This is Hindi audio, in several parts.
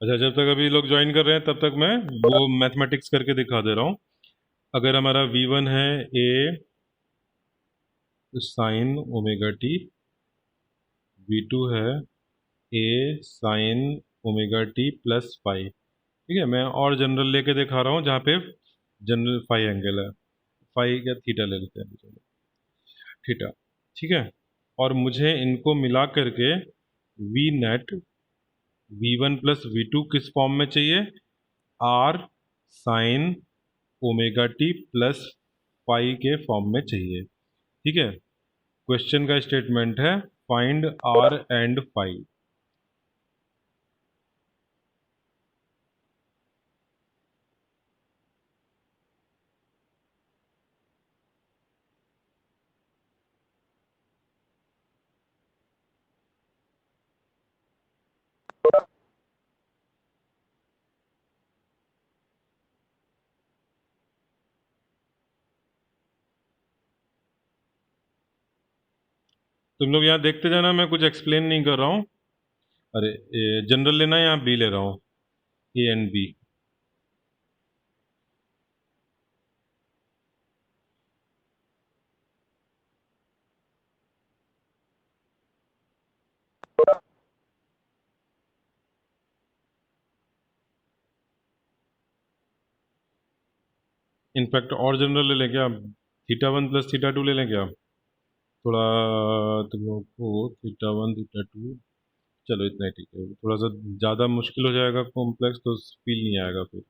अच्छा, जब तक अभी लोग ज्वाइन कर रहे हैं तब तक मैं वो मैथमेटिक्स करके दिखा दे रहा हूँ। अगर हमारा V1 है A sine omega T, V2 है A sine omega T plus five. ठीक है, मैं और जनरल लेके दिखा रहा हूँ जहाँ पे जनरल फाइव एंगल है। फाइव या थीटा ले लेते हैं, चलो थीटा। ठीक है, और मुझे इनको मिला करके V net V1 plus V2 किस फॉर्म में चाहिए? R sine omega T plus pi के फॉर्म में चाहिए। ठीक है, क्वेश्चन का स्टेटमेंट है फाइंड आर एंड फाई। तुम लोग यहाँ देखते जाना, मैं कुछ एक्सप्लेन नहीं कर रहा हूँ। अरे, जनरल लेना है, यहाँ बी ले रहा हूँ, ए एंड बी। इनफैक्ट और जनरल ले लें क्या? थीटा 1 प्लस थीटा 2 ले लें क्या? थोड़ा तुम लोग को थीटा 1 थीटा 2, चलो इतना ही ठीक है। थोड़ा सा ज़्यादा मुश्किल हो जाएगा कॉम्प्लेक्स तो फील नहीं आएगा फिर।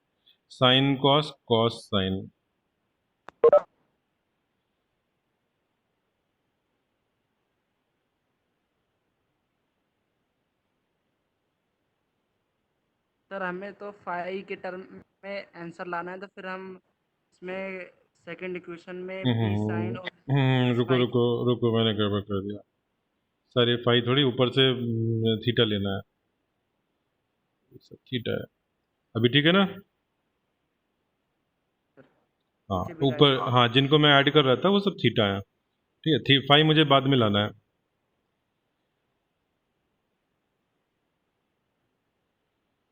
Sine cos cos sine. Sir हमें तो फाई के टर्म में आंसर लाना है, तो फिर हम इसमें सेकंड इक्वेशन में बी साइन और कॉस रुको फाई। रुको रुको, मैंने गड़बड़ कर दिया। सारे फाई थोड़ी ऊपर से थीटा लेना है, ये सब थीटा है। अभी ठीक है ना? हाँ, नीचे भी लाइट ऊपर, हाँ, जिनको मैं ऐड कर रहा था वो सब थीटा है। ठीक है, थी फाई मुझे बाद में लाना है।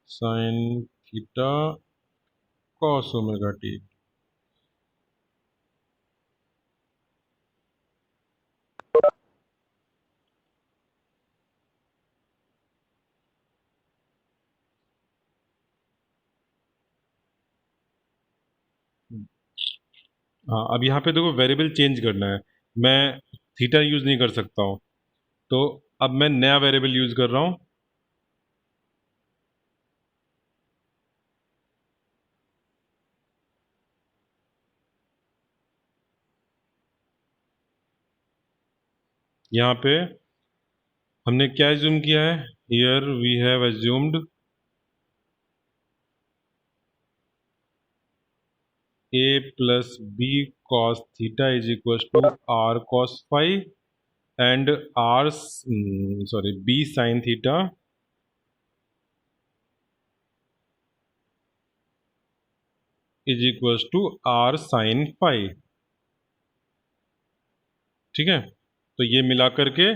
Sine theta cos omega T. हाँ, अब यहाँ पे देखो वेरिएबल चेंज करना है। मैं थीटा यूज नहीं कर सकता हूँ, तो अब मैं नया वेरिएबल यूज कर रहा हूँ। यहाँ पे हमने क्या एज्यूम किया है? Here we have assumed a plus b cos theta is equals to r cos phi and b sin theta is equals to r sin phi। ठीक है, तो ये मिला करके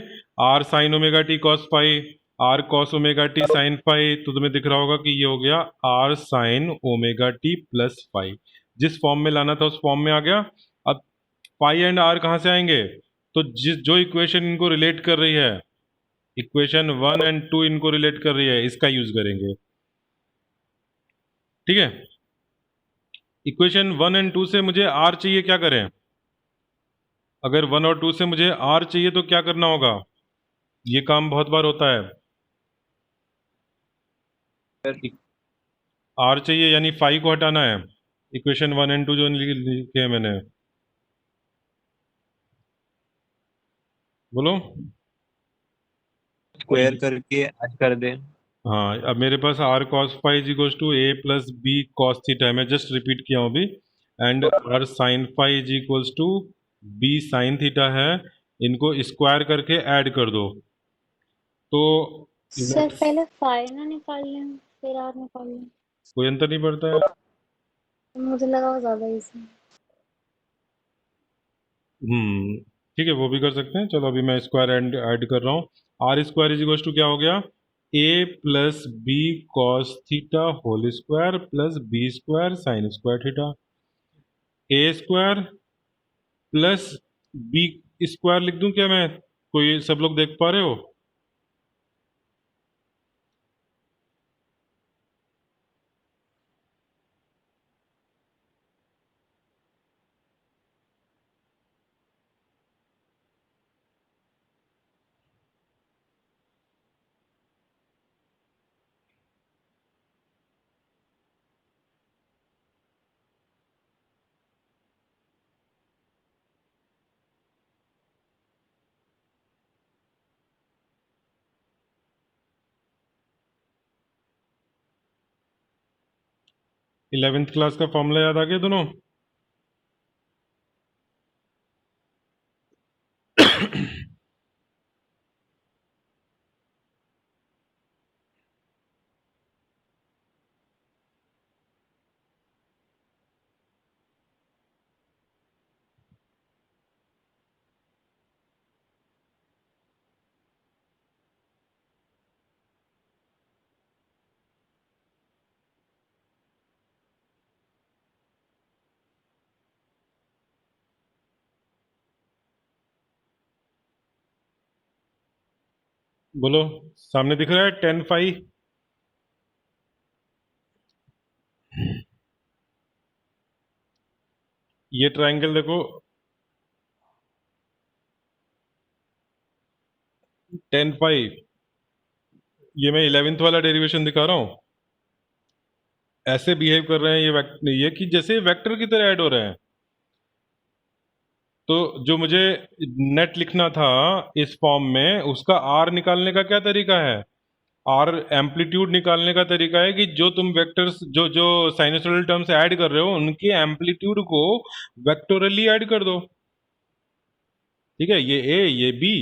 r sin omega T cos phi, r cos omega T sin phi, तो तुम्हें दिख रहा होगा कि ये हो गया r sin omega T plus phi। जिस फॉर्म में लाना था उस फॉर्म में आ गया। अब phi एंड r कहाँ से आएंगे? तो जिस जो इक्वेशन इनको रिलेट कर रही है, इक्वेशन 1 एंड 2 इनको रिलेट कर रही है, इसका यूज करेंगे। ठीक है, इक्वेशन 1 एंड 2 से मुझे आर चाहिए, क्या करें? अगर 1 और 2 से मुझे आर चाहिए तो क्या करना होगा? ये काम बहुत बार होता है। आर चाहिए यानी फाइव को हटाना है। इक्वेशन 1 एंड 2 जो लिखे हैं मैंने, बोलो। तो स्क्वायर करके ऐड कर दें। हाँ, अब मेरे पास R cos five is equals to A plus B cos theta है, मैं जस्ट रिपीट किया हूँ अभी। And R sine five is equals to B sine theta है। इनको स्क्वायर करके ऐड कर दो, तो सर पहले फाई ना निकाल लें फिर आर निकाल लें। कोई अंतर नहीं पड़ता है। मुझे लगा वो ज्यादा इजी। ठीक है, वो भी कर सकते हैं। चलो अभी मैं स्क्वायर एंड ऐड कर रहा हूँ। R square is equals to क्या हो गया? A plus B cos theta whole square plus B square sine square theta, A square plus B square लिख दूं क्या मैं? कोई सब लोग देख पा रहे हो? इलेवेंथ क्लास का फॉर्मूला याद आ गया दोनों? बोलो, सामने दिख रहा है 10 फाई? ये ट्रायंगल देखो, 10 फाई, ये मैं 11th वाला डेरिवेशन दिखा रहा हूं। ऐसे बिहेव कर रहे हैं ये कि जैसे वेक्टर की तरह ऐड हो रहे हैं। तो जो मुझे नेट लिखना था इस फॉर्म में, उसका आर निकालने का क्या तरीका है? आर एम्पलीट्यूड निकालने का तरीका है कि जो तुम वेक्टर्स जो जो साइनसोइडल टर्म्स ऐड कर रहे हो उनके एम्पलीट्यूड को वेक्टोरली ऐड कर दो। ठीक है, ये ए ये बी,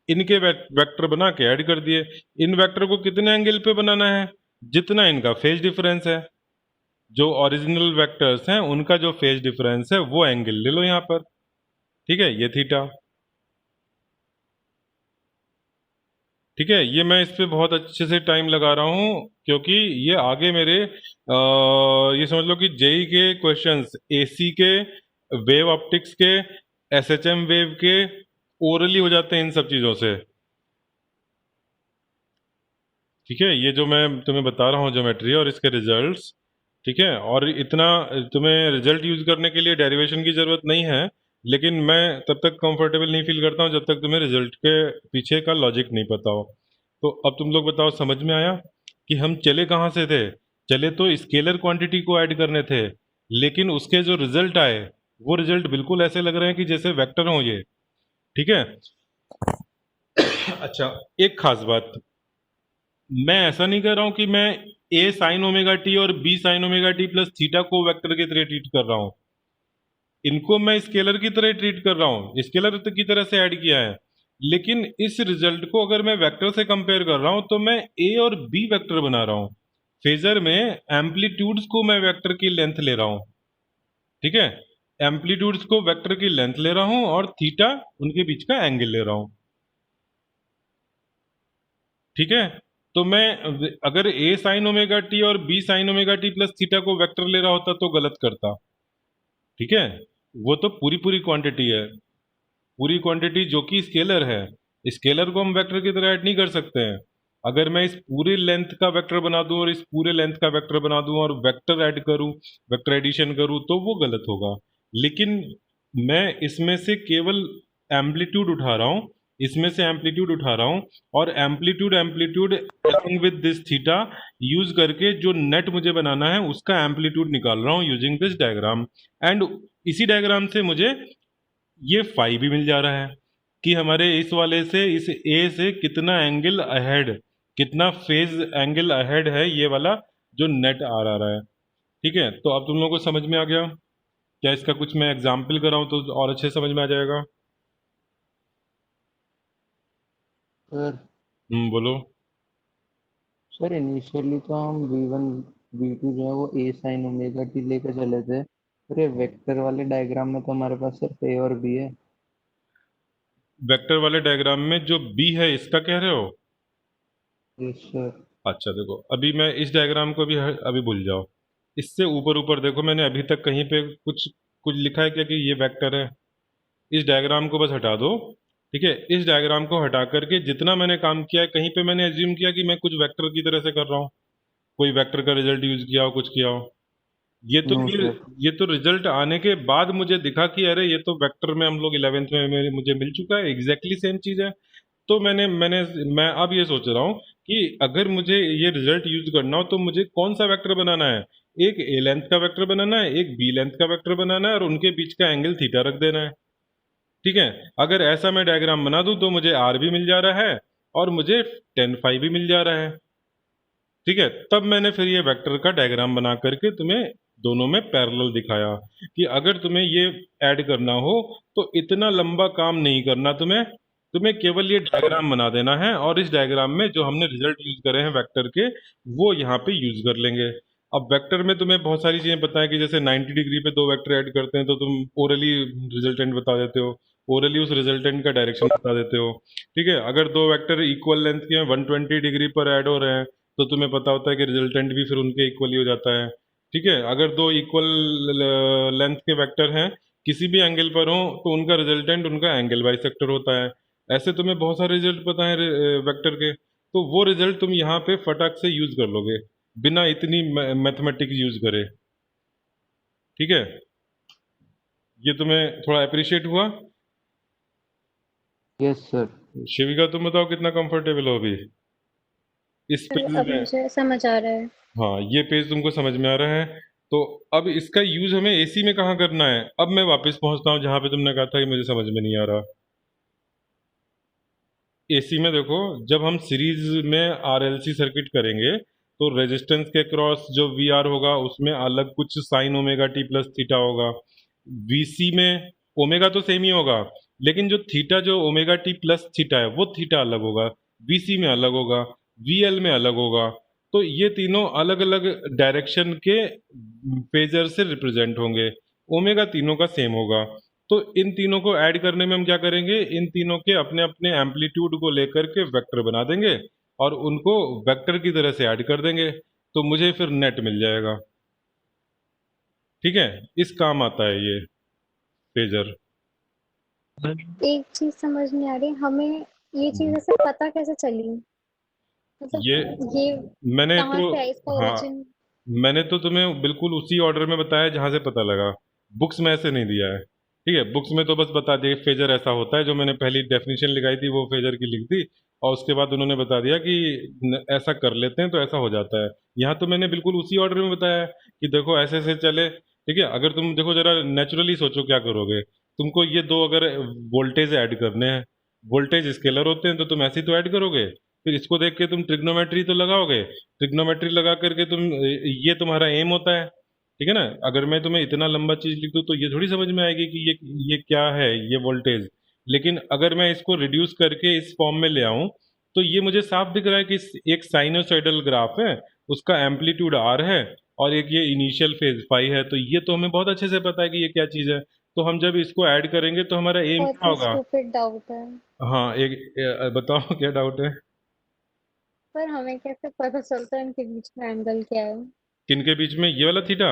इनके वेक्टर बना के ऐड कर दिए। इन वेक्टर को कितने एंगल पे बनाना है? जितना इनका फेज डिफरेंस है। जो ओरिजिनल वेक्टर्स हैं उनका जो फेज डिफरेंस है वो एंगल ले लो यहां पर। ठीक है, ये थीटा। ठीक है, ये मैं इस पे बहुत अच्छे से टाइम लगा रहा हूं क्योंकि ये आगे मेरे ये समझ लो कि जेई के क्वेश्चंस, एसी के, वेव ऑप्टिक्स के, एसएचएम वेव के ओरली हो जाते हैं इन सब चीजों से। ठीक है, ये जो मैं तुम्हें बता रहा हूँ ज्योमेट्री और इसके रिजल्ट्स, ठीक है, और इतना तुम्हें रिजल्ट यूज करने के लिए डेरिवेशन की जरूरत नहीं है, लेकिन मैं तब तक कंफर्टेबल नहीं फील करता हूँ जब तक तुम्हें रिजल्ट के पीछे का लॉजिक नहीं पता हो। तो अब तुम लोग बताओ, समझ में आया कि हम चले कहाँ से थे? चले तो स्केलर क्वांटिटी को ऐड करने थे, लेकिन उसके जो रिजल्ट आए वो रिजल्ट बिल्कुल ऐसे लग रहे हैं कि जैसे वेक्टर हो ये। ठीक है। अच्छा, एक खास बात, मैं ऐसा नहीं कह रहा हूं कि मैं ए साइन ओमेगा टी और B sine omega T plus theta को वेक्टर की तरह ट्रीट कर रहा हूं। इनको मैं स्केलर की तरह ट्रीट कर रहा हूं, स्केलर की तरह से ऐड किया है। लेकिन इस रिजल्ट को अगर मैं वेक्टर से कंपेयर कर रहा हूं तो मैं ए और बी वेक्टर बना रहा हूं। फेजर में एम्पलीट्यूड्स को मैं वेक्टर की लेंथ ले रहा हूं। ठीक है, एम्पलीट्यूड्स को वेक्टर की लेंथ ले रहा हूं और थीटा उनके बीच का एंगल ले रहा हूं। ठीक है, तो मैं अगर ए साइन ओमेगा टी और B sine omega T plus theta को वेक्टर ले रहा होता तो गलत करता। ठीक है, वो तो पूरी पूरी क्वांटिटी है, पूरी क्वांटिटी जो कि स्केलर है। स्केलर को हम वेक्टर की तरह ऐड नहीं कर सकते हैं। अगर मैं इस पूरे लेंथ का वेक्टर बना दूं और इस पूरे लेंथ का वेक्टर बना दूं और वेक्टर ऐड करूं, वेक्टर एडिशन करूं, तो वो गलत होगा। लेकिन मैं इसमें से केवल एम्पलीट्यूड उठा रहा हूं, इसमें से एम्पलीट्यूड उठा रहा हूं, और amplitude amplitude along with this theta use करके जो नेट मुझे बनाना है उसका एम्पलीट्यूड निकाल रहा हूं यूजिंग दिस डायग्राम। एंड इसी डायग्राम से मुझे ये फाई भी मिल जा रहा है कि हमारे इस वाले से, इस ए से कितना एंगल अहेड, कितना फेज एंगल अहेड है ये वाला जो नेट आ रहा है। ठीक है, तो अब तुम लोगों को समझ में आ गया? क्या इसका कुछ मैं एग्जाम्पल कराऊं तो और अच्छे समझ में आ जाएगा? सर बोलो। सर इनिशियली तो हम V1 V2 जो है वो ए साइन ओमेगा टी लेकर चले थे। अरे वेक्टर वाले डायग्राम में तो हमारे पास सिर्फ ए और बी है। वेक्टर वाले डायग्राम में जो बी है इसका कह रहे हो? Yes sir. अच्छा देखो, अभी मैं इस डायग्राम को भी अभी भूल जाओ। इससे ऊपर ऊपर देखो, मैंने अभी तक कहीं पे कुछ कुछ लिखा है क्या कि ये वेक्टर है? इस डायग्राम को बस हटा दो। ठीक है, इस डायग्राम को हटा करके जितना मैंने काम किया है, कहीं पे मैंने एज्यूम किया कि मैं कुछ वेक्टर की तरह से कर रहा हूँ, कोई वेक्टर का रिजल्ट यूज किया हो, कुछ किया हो? ये तो नो ये सर। ये तो रिजल्ट आने के बाद मुझे दिखा कि अरे ये तो वेक्टर में हम लोग 11th में मुझे मिल चुका है, एग्जैक्टली सेम चीज है। तो मैं अब ये सोच रहा हूँ कि अगर मुझे ये रिजल्ट यूज करना हो तो मुझे कौन सा वेक्टर बनाना है? एक ए लेंथ का वेक्टर बनाना है, एक बी लेंथ का वेक्टर बनाना है, और उनके बीच का एंगल थीटा रख देना है। ठीक है, अगर ऐसा मैं डायग्राम बना दूं तो मुझे आर भी मिल जा रहा है और मुझे टेन फाइव भी मिल जा रहा है। ठीक है, तब मैंने फिर ये वेक्टर का डायग्राम बना करके तुम्हें दोनों में पैरेलल दिखाया कि अगर तुम्हें ये ऐड करना हो तो इतना लंबा काम नहीं करना तुम्हें। तुम्हें केवल ये डायग्राम बना देना है और इस डायग्राम में जो हमने रिजल्ट यूज करे हैं वेक्टर के, वो यहाँ पे यूज कर लेंगे। अब वेक्टर में तुम्हें बहुत सारी चीजें पता है कि जैसे 90 डिग्री पे दो वेक्टर ऐड करते हैं तो तुम ओरली रिजल्टेंट बता देते हो, ओरली उस रिजल्टेंट का डायरेक्शन बता देते हो। ठीक है, अगर दो वेक्टर इक्वल लेंथ के 120 डिग्री पर ऐड हो रहे हैं तो तुम्हें पता होता है कि रिजल्टेंट भी फिर उनके इक्वली हो जाता है। ठीक है, अगर दो इक्वल लेंथ के वेक्टर हैं, किसी भी एंगल पर हो, तो उनका रिजल्टेंट उनका एंगल बाइसेक्टर होता है। ऐसे तुम्हें बहुत सारे रिजल्ट पता है वेक्टर के, तो वो रिजल्ट तुम यहाँ पे फटाक से यूज कर लोगे बिना इतनी मैथमेटिक्स यूज करे। ठीक है, ये तुम्हें थोड़ा अप्रिशिएट हुआ? Yes sir. शिविका तुम बताओ कितना कंफर्टेबल हो अभी इस सर पेज अब में? मुझे समझ आ रहा है। हाँ, ये पेज तुमको समझ में आ रहा है। तो अब इसका यूज हमें एसी में कहाँ करना है? अब मैं वापस पहुंचता हूँ जहां पे तुमने कहा था कि मुझे समझ में नहीं आ रहा। एसी में देखो, जब हम सीरीज में आरएलसी सर्किट करेंगे तो रेजिस्टेंस के क्रॉस जो वी आर होगा उसमें अलग कुछ sign omega T plus theta होगा। वीसी में ओमेगा तो सेम ही होगा, लेकिन जो थीटा जो ओमेगा टी प्लस थीटा है वो थीटा अलग होगा, वीसी में अलग होगा, वीएल में अलग होगा। तो ये तीनों अलग अलग डायरेक्शन के फेजर से रिप्रेजेंट होंगे। ओमेगा तीनों का सेम होगा। तो इन तीनों को ऐड करने में हम क्या करेंगे, इन तीनों के अपने अपने एम्पलीट्यूड को लेकर के वेक्टर बना देंगे और उनको वेक्टर की तरह से ऐड कर देंगे, तो मुझे फिर नेट मिल जाएगा। ठीक है, इस काम आता है ये फेजर। एक चीज समझ नहीं आ रही हमें, ये चीज ऐसे पता कैसे चली? ये मतलब ये मैंने कहाँ तो से है इसका हाँ, ओरिजिन? मैंने तो तुम्हें बिल्कुल उसी ऑर्डर में बताया जहां से पता लगा। बुक्स में ऐसे नहीं दिया है। ठीक है, बुक्स में तो बस बता दिया फेजर ऐसा होता है, जो मैंने पहली डेफिनेशन लिखाई थी वो फेजर की लिख दी, और उसके बाद उन्होंने बता दिया कि ऐसा कर लेते हैं तो ऐसा हो जाता है। यहाँ तो मैंने बिल्कुल उसी ऑर्डर में बताया है कि देखो ऐसे ऐसे चले। ठीक है, अगर तुम देखो जरा नेचुरली सोचो क्या करोगे। तुमको ये दो अगर वोल्टेज ऐड करने हैं, वोल्टेज स्केलर होते हैं तो तुम ऐसे ही तो ऐड करोगे। फिर इसको देख के तुम ट्रिग्नोमेट्री तो लगाओगे, ट्रिग्नोमेट्री लगा करके तुम ये तुम्हारा एम होता है। ठीक है ना, अगर मैं तुम्हें इतना लंबा चीज लिख दूं तो ये थोड़ी समझ में आएगी कि ये क्या है ये वोल्टेज। लेकिन अगर मैं इसको रिड्यूस करके इस फॉर्म में ले आऊं तो ये मुझे साफ दिख रहा है कि एक साइनोसॉइडल ग्राफ है, उसका एम्पलीट्यूड आर है, और एक ये इनिशियल फेज फाई है। तो ये तो हमें बहुत अच्छे से पता है कि ये क्या चीज है। तो हम जब इसको ऐड करेंगे तो हमारा एम बहुत क्या ही होगा? स्टूपिड डाउट है। हाँ, बताओ क्या डाउट है? पर हमें कैसे पता चलता है इनके बीच में एंगल क्या है? किनके बीच में, ये वाला थीटा?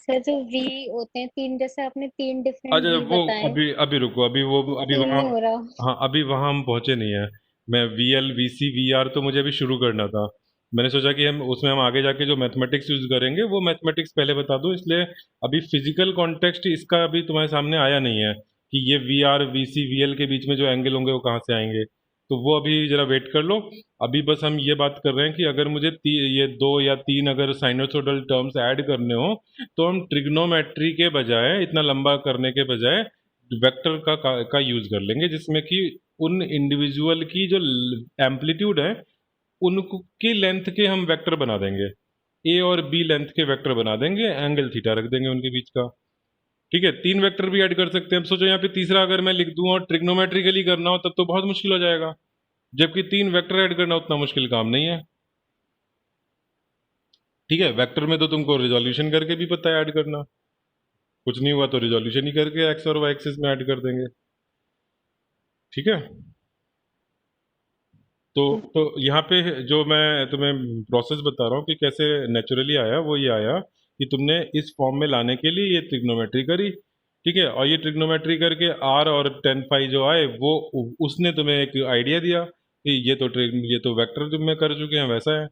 सर जो वी होते हैं तीन, जैसे आपने तीन डिफरेंट अच्छा वी वो, बताए, अभी अभी रुको, अभी वो अभी सेम वहाँ, नहीं हो रहा। हाँ अभी वहाँ हम पहुँचे नहीं है। मैं V L V C V R तो मुझे अभी शुरू करना था। मैंने सोचा कि हम आगे जाके जो मैथमेटिक्स यूज करेंगे वो मैथमेटिक्स पहले बता दूं, इसलिए अभी फिजिकल कॉन्टेक्स्ट इसका अभी तुम्हारे सामने आया नहीं है कि ये V R V C V L के बीच में जो एंगल होंगे वो कहाँ से आएंगे। तो वो अभी जरा वेट कर लो। अभी बस हम ये बात कर रहे हैं कि अगर मुझे ये दो या तीन अगर साइनोसोडल टर्म्स ऐड करने हो तो हम ट्रिग्नोमेट्री के बजाय, इतना लंबा करने के बजाय, वेक्टर का यूज कर लेंगे, जिसमें कि उन इंडिविजुअल की जो एम्पलीट्यूड है उनकी लेंथ के हम वेक्टर बना देंगे। ए और बी लेंथ के वेक्टर बना देंगे, एंगल थीटा रख देंगे उनके बीच का। ठीक है, तीन वेक्टर भी ऐड कर सकते हैं। अब सोचो यहाँ पे तीसरा अगर मैं लिख दूं और ट्रिग्नोमेट्रिकली करना हो तब तो बहुत मुश्किल हो जाएगा, जबकि तीन वेक्टर ऐड करना उतना मुश्किल काम नहीं है। ठीक है, वेक्टर में तो तुमको रिजोल्यूशन करके भी पता है ऐड करना, कुछ नहीं हुआ तो रिजोल्यूशन ही करके एक्स और वाई एक्सिस में ऐड कर देंगे। ठीक है, तो यहाँ पे जो मैं तुम्हें प्रोसेस बता रहा हूँ कि कैसे नेचुरली आया, वो ये आया कि तुमने इस फॉर्म में लाने के लिए ये ट्रिग्नोमेट्री करी, ठीक है, और ये ट्रिग्नोमेट्री करके आर और टेन फाई जो आए वो उसने तुम्हें एक आइडिया दिया कि ये तो वेक्टर तुम में कर चुके हैं, वैसा है,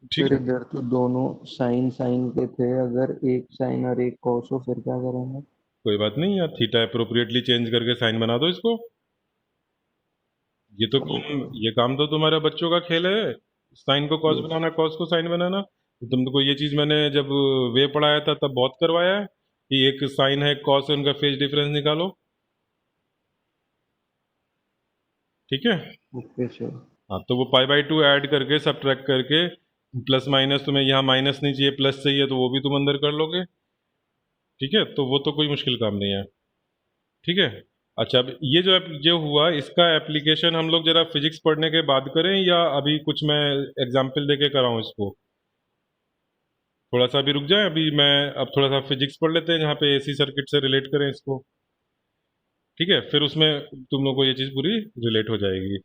ठीक फिर है। इधर तो दोनों साइन साइन के थे, अगर एक साइन और एक कॉस हो फिर क्या करेंगे? कोई बात नहीं यार, थीटा अप्रोप्रिएटली चेंज करके साइन बना दो इसको। ओके। ये काम तो तुम्हारा बच्चों का खेल है, साइन को कॉस यस। बनाना, कॉस को साइन बनाना। तो तुमको ये चीज मैंने जब वे पढ़ाया था तब बहुत करवाया है कि एक साइन है, एक कॉस है, उनका फेज डिफरेंस निकालो, ठीक है। Okay sir. हाँ, तो वो पाई बाई टू ऐड करके सब्ट्रैक्ट करके प्लस माइनस, तुम्हें यहाँ माइनस नहीं चाहिए प्लस चाहिए तो वो भी तुम अंदर कर लोगे, ठीक है, तो वो तो कोई मुश्किल काम नहीं है, ठीक है। अच्छा, अब ये जो हुआ इसका एप्लीकेशन हम लोग जरा फिजिक्स पढ़ने के बाद करें या अभी कुछ मैं एग्जाम्पल देके कराऊं इसको? थोड़ा सा अभी रुक जाए, अभी मैं अब थोड़ा सा फिजिक्स पढ़ लेते हैं जहाँ पे एसी सर्किट से रिलेट करें इसको, ठीक है, फिर उसमें तुम लोग को ये चीज़ पूरी रिलेट हो जाएगी,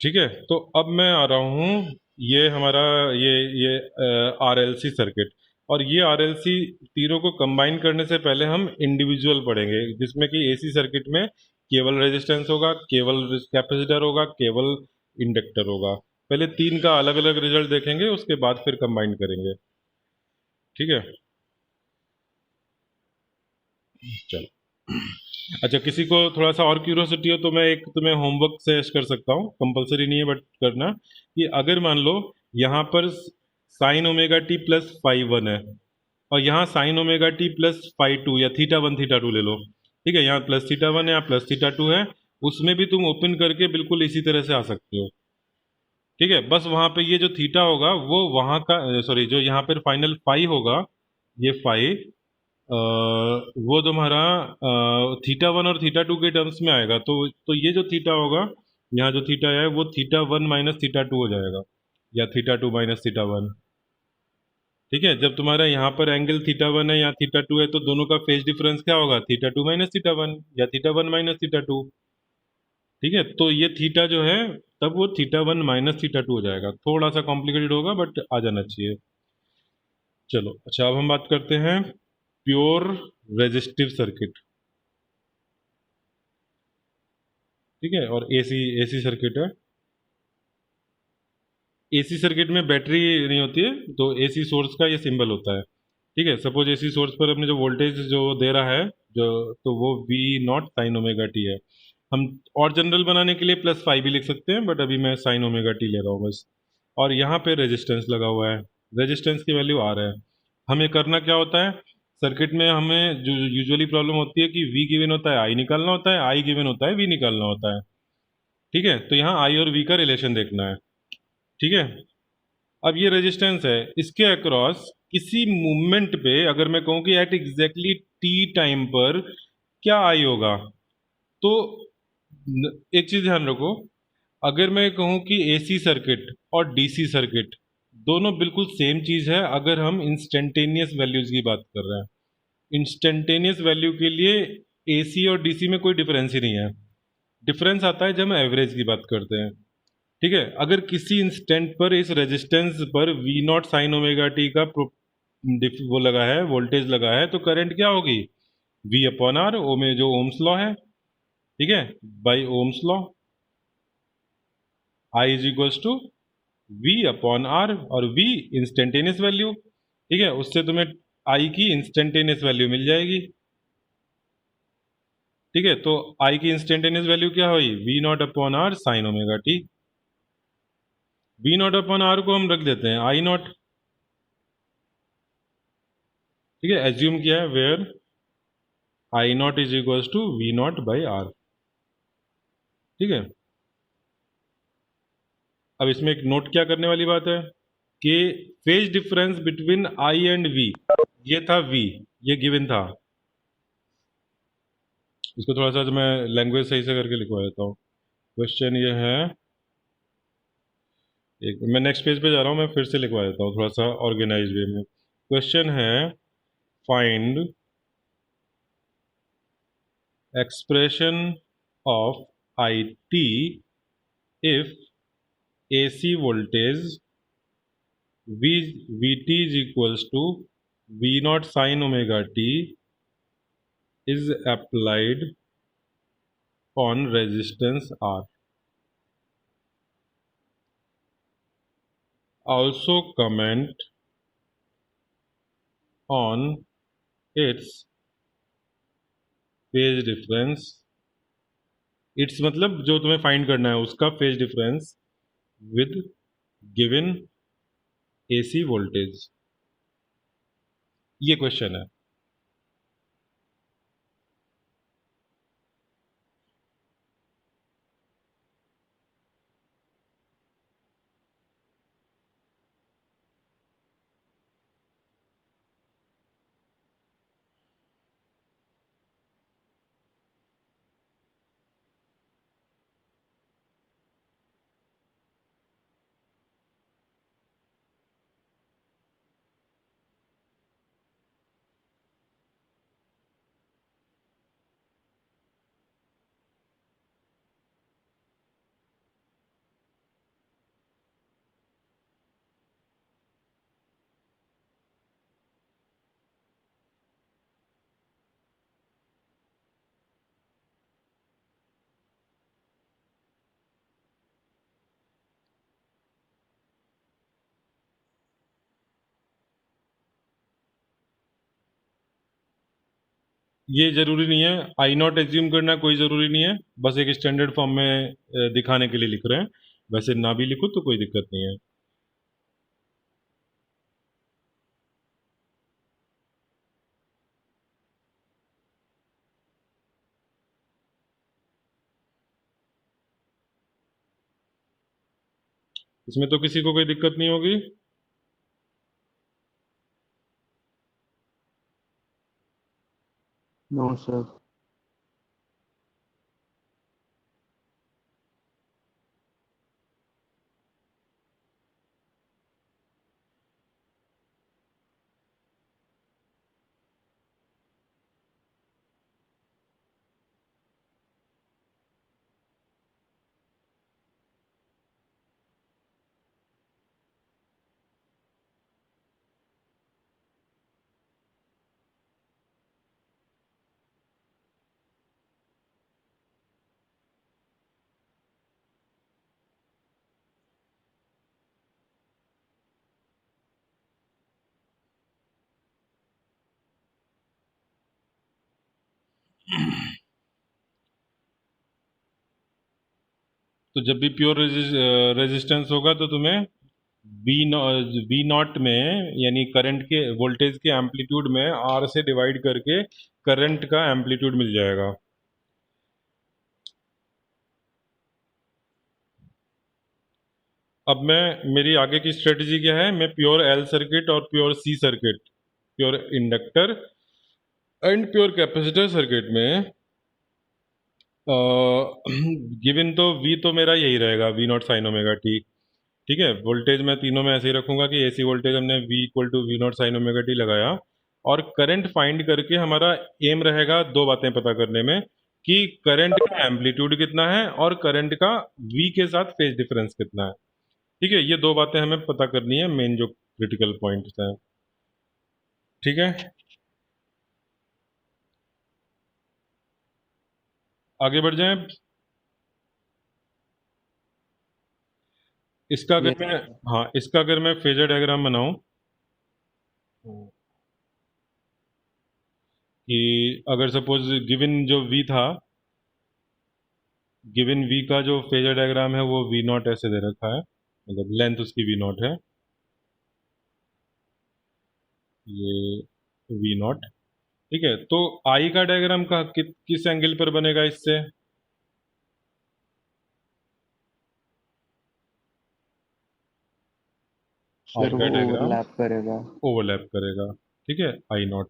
ठीक है। तो अब मैं आ रहा हूँ, ये हमारा ये आरएलसी सर्किट, और ये आरएलसी तीनों को कंबाइन करने से पहले हम इंडिविजुअल पढ़ेंगे, जिसमें कि एसी सर्किट में केवल रेजिस्टेंस होगा, केवल कैपेसिटर होगा, केवल इंडक्टर होगा। पहले तीन का अलग अलग रिजल्ट देखेंगे, उसके बाद फिर कंबाइन करेंगे, ठीक है। चलो, अच्छा, किसी को थोड़ा सा और क्यूरियोसिटी हो तो मैं एक तुम्हें होमवर्क सजेस्ट कर सकता हूँ, कंपलसरी नहीं है बट करना, कि अगर मान लो यहाँ पर sine omega T plus phi one है, और यहाँ sine omega T plus phi two या थीटा वन थीटा टू ले लो, ठीक है, यहाँ प्लस थीटा वन है, यहाँ प्लस थीटा टू है, उसमें भी तुम ओपन करके बिल्कुल इसी तरह से आ सकते हो, ठीक है। बस वहाँ पे ये जो थीटा होगा वो वहाँ का, सॉरी, जो यहाँ पर फाइनल फाई होगा, ये फाई वो तुम्हारा थीटा वन और थीटा टू के टर्म्स में आएगा, तो ये जो थीटा होगा, यहाँ जो थीटा है वो theta one minus theta two हो जाएगा, या theta two minus theta one, ठीक है। जब तुम्हारा यहाँ पर एंगल थीटा वन है या थीटा टू है तो दोनों का फेज डिफरेंस क्या होगा, theta two minus theta one या theta one minus theta two, ठीक है। तो ये थीटा जो है तब वो theta one minus theta two हो जाएगा, थोड़ा सा कॉम्प्लिकेटेड होगा बट आ जाना चाहिए। चलो, अच्छा, अब हम बात करते हैं प्योर रेजिस्टिव सर्किट, ठीक है, और एसी एसी सर्किट है। एसी सर्किट में बैटरी नहीं होती है, तो एसी सोर्स का ये सिंबल होता है, ठीक है। सपोज एसी सोर्स पर अपने जो वोल्टेज जो दे रहा है, जो, तो वो V naught sine omega t है। हम और जनरल बनाने के लिए प्लस फाइव भी लिख सकते हैं, बट अभी मैं साइन ओमेगा टी ले रहा हूँ बस। और यहाँ पे रेजिस्टेंस लगा हुआ है, रेजिस्टेंस की वैल्यू आर है। हमें करना क्या होता है, सर्किट में हमें जो यूजुअली प्रॉब्लम होती है कि वी गिवन होता है, आई निकालना होता है, आई गिवन होता है, वी निकालना होता है, ठीक है। तो यहाँ आई और वी का रिलेशन देखना है, ठीक है। अब ये रेजिस्टेंस है, इसके अक्रॉस किसी मूवमेंट पे अगर मैं कहूँ कि एट एग्जैक्टली टी टाइम पर क्या आई होगा, तो एक चीज ध्यान रखो, अगर मैं कहूँ कि एसी सर्किट और डीसी सर्किट दोनों बिल्कुल सेम चीज है, अगर हम इंस्टेंटेनियस वैल्यूज की बात कर रहे हैं, इंस्टेंटेनियस वैल्यू के लिए एसी और डीसी में कोई डिफरेंस ही नहीं है। डिफरेंस आता है जब हम एवरेज की बात करते हैं, ठीक है। अगर किसी इंस्टेंट पर इस रेजिस्टेंस पर V naught sine omega t का वो लगा है, वोल्टेज लगा है, तो करंट क्या होगी, वी अपॉन आर, ओ में जो ओम्स लॉ है, ठीक है, by Ohm's law, I is equals to V upon R, और वी इंस्टेंटेनियस वैल्यू, ठीक है, उससे तुम्हें आई की इंस्टेंटेनियस वैल्यू मिल जाएगी, ठीक है। तो आई की इंस्टेंटेनियस वैल्यू क्या हुई, V naught upon R sine omega t. V naught upon R को हम रख देते हैं आई नॉट, ठीक है, एज्यूम किया है where I naught is equals to V naught by R, ठीक है। अब इसमें एक नोट क्या करने वाली बात है कि phase difference between I and V, ये था वी, ये गिवन था, इसको थोड़ा सा जो मैं लैंग्वेज सही से करके लिखवा देता हूँ। क्वेश्चन ये है, एक मैं नेक्स्ट पेज पे जा रहा हूँ, मैं फिर से लिखवा देता हूँ थोड़ा सा ऑर्गेनाइज वे में। क्वेश्चन है, find expression of IT if AC voltage VT is equals to V naught sin omega t is applied on resistance R. Also comment on its phase difference. It's मतलब जो तुम्हें फाइंड करना है उसका phase difference with given AC voltage, ये क्वेश्चन है। ये जरूरी नहीं है, आई नॉट एज्यूम करना कोई ज़रूरी नहीं है, बस एक स्टैंडर्ड फॉर्म में दिखाने के लिए लिख रहे हैं। वैसे ना भी लिखो तो कोई दिक्कत नहीं है। इसमें तो किसी को कोई दिक्कत नहीं होगी। No sir. तो जब भी प्योर रेजिस्टेंस होगा तो तुम्हें वी नॉट में यानी करंट के वोल्टेज के एम्पलीट्यूड में आर से डिवाइड करके करंट का एम्पलीट्यूड मिल जाएगा। अब मेरी आगे की स्ट्रेटजी क्या है, मैं प्योर एल सर्किट और pure C circuit, pure inductor and pure capacitor circuit में गिवन तो वी तो मेरा यही रहेगा, V naught sine omega t. ठीक है, वोल्टेज मैं तीनों में ऐसे ही रखूंगा कि एसी वोल्टेज हमने V equal to V naught sine omega t लगाया, और करंट फाइंड करके हमारा एम रहेगा दो बातें पता करने में कि करंट का एम्पलीट्यूड कितना है और करंट का V के साथ फेज डिफरेंस कितना है। ठीक है, ये दो बातें हमें पता करनी है, मेन जो क्रिटिकल पॉइंट्स हैं। ठीक है, आगे बढ़ जाएं। इसका अगर यस मैं सर। हाँ इसका अगर मैं फेजर डायग्राम बनाऊं कि अगर सपोज गिवन जो V था, गिवन V का जो फेजर डायग्राम है वो V नॉट ऐसे दे रखा है, मतलब लेंथ उसकी V नॉट है, ये V नॉट। ठीक है, तो I का डायग्राम का किस एंगल पर बनेगा इससे? I सर का वो डायग्राम ओवरलैप करेगा। ओवरलैप करेगा। ठीक है, I नॉट,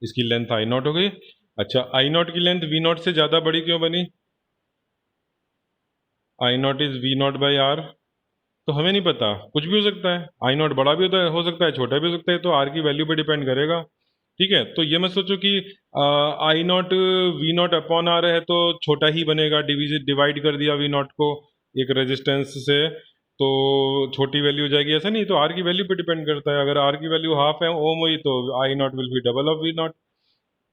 इसकी लेंथ I नॉट हो गई। अच्छा, I नॉट की लेंथ V नॉट से ज़्यादा बड़ी क्यों बनी? I not is V not by R। तो हमें नहीं पता, कुछ भी हो सकता है, I नॉट बड़ा भी हो सकता है, छोटा भी हो सकता है, तो R की वैल्यू पे डिपेंड करेगा। ठीक है, तो ये मत सोचो कि I naught V naught upon R है तो छोटा ही बनेगा, डिवाइड कर दिया वी नॉट को एक रेजिस्टेंस से तो छोटी वैल्यू हो जाएगी, ऐसा नहीं। तो आर की वैल्यू पे डिपेंड करता है, अगर आर की वैल्यू हाफ है ओम हुई तो I naught will be double of V naught.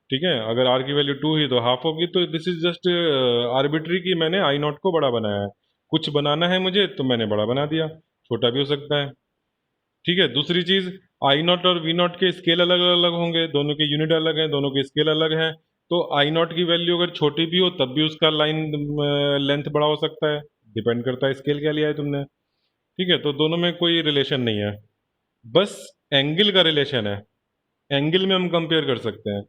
ठीक है, अगर आर की वैल्यू 2 हुई तो हाफ होगी। तो दिस इज जस्ट आर्बिट्री कि मैंने आई नॉट को बड़ा बनाया है, कुछ बनाना है मुझे तो मैंने बड़ा बना दिया, छोटा भी हो सकता है। ठीक है, दूसरी चीज, आई नॉट और वी नॉट के स्केल अलग अलग होंगे, दोनों के यूनिट अलग हैं, दोनों के स्केल अलग हैं। तो आई नॉट की वैल्यू अगर छोटी भी हो तब भी उसका लाइन लेंथ बड़ा हो सकता है, डिपेंड करता है स्केल क्या लिया है तुमने। ठीक है, तो दोनों में कोई रिलेशन नहीं है, बस एंगल का रिलेशन है, एंगल में हम कंपेयर कर सकते हैं।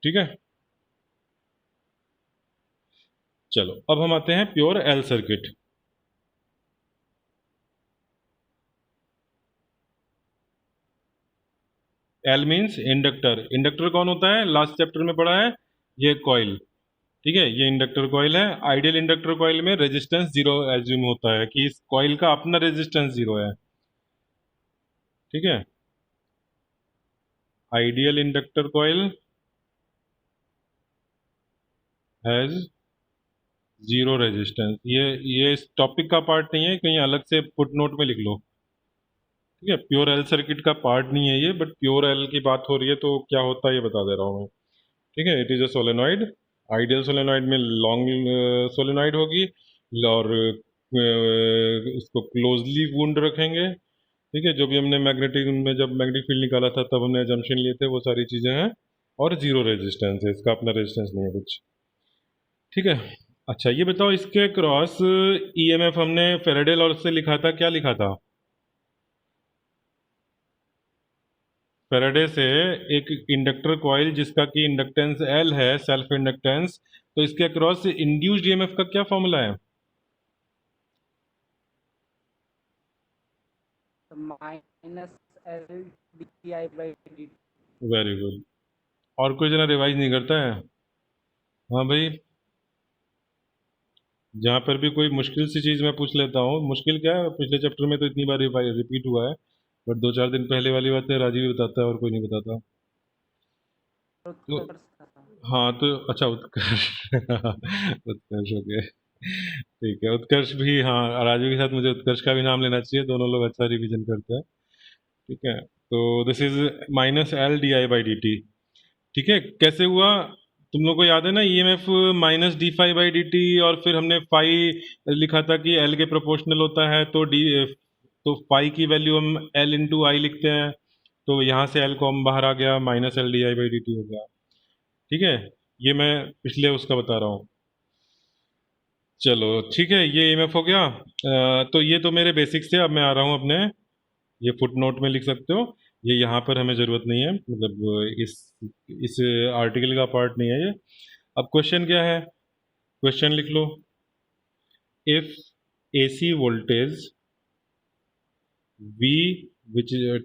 ठीक है, चलो अब हम आते हैं pure L circuit. L means inductor. Inductor कौन होता है, लास्ट चैप्टर में पढ़ा है, ये कॉइल। ठीक है, ये इंडक्टर कॉइल है। आइडियल इंडक्टर कॉइल में रेजिस्टेंस जीरो एज्यूम होता है कि इस कॉइल का अपना रेजिस्टेंस जीरो है। ठीक है, ideal inductor coil has zero resistance. ये इस टॉपिक का पार्ट नहीं है, कहीं अलग से फुट नोट में लिख लो। ठीक है, प्योर एल सर्किट का पार्ट नहीं है ये, बट प्योर एल की बात हो रही है तो क्या होता है ये बता दे रहा हूँ मैं। ठीक है, it is a solenoid. Ideal solenoid में लॉन्ग सोलेनॉइड होगी और इसको क्लोजली वुंड रखेंगे। ठीक है, जो भी हमने मैग्नेटिक में जब मैग्नेटिक फील्ड निकाला था तब हमने जंक्शन लिए थे वो सारी चीज़ें हैं, और जीरो रेजिस्टेंस है, इसका अपना रेजिस्टेंस नहीं है कुछ। ठीक है, अच्छा ये बताओ, इसके क्रॉस ईएमएफ हमने फेरेडे लॉ से लिखा था, क्या लिखा था? फेरेडे से एक इंडक्टर कॉइल जिसका कि इंडक्टेंस एल है, सेल्फ इंडक्टेंस, तो इसके अक्रॉस इंड्यूस्ड ईएमएफ का क्या फॉर्मूला है? Minus L d I by D. Very good. और कोई जना रिवाइज नहीं करता है? हाँ भाई, जहाँ पर भी कोई मुश्किल सी चीज़ मैं पूछ लेता हूँ, मुश्किल क्या है, पिछले चैप्टर में तो इतनी बार रिपीट हुआ है, बट 2-4 दिन पहले वाली बातें राजीव ही बताता है और कोई नहीं बताता। तो उत्कर्ष था। हाँ, तो अच्छा उत्कर्ष उत्कर्ष हो गया। ठीक है, उत्कर्ष भी, हाँ राजू के साथ मुझे उत्कर्ष का भी नाम लेना चाहिए, दोनों लोग अच्छा रिवीजन करते हैं। ठीक है, तो this is minus L d I by d T. ठीक है, कैसे हुआ? तुम लोग को याद है ना, EMF minus d phi by d t, और फिर हमने फाई लिखा था कि एल के प्रोपोर्शनल होता है, तो डी, तो फाई की वैल्यू हम एल इंटू आई लिखते हैं, तो यहाँ से एल को हम बाहर आ गया, minus L d I by d T हो गया। ठीक है, ये मैं पिछले उसका बता रहा हूँ। चलो ठीक है, ये ईएमएफ हो गया। तो ये तो मेरे बेसिक्स थे, अब मैं आ रहा हूँ अपने, ये फुट नोट में लिख सकते हो, ये यहाँ पर हमें ज़रूरत नहीं है, मतलब इस आर्टिकल का पार्ट नहीं है ये। अब क्वेश्चन क्या है, क्वेश्चन लिख लो। If AC voltage V, which is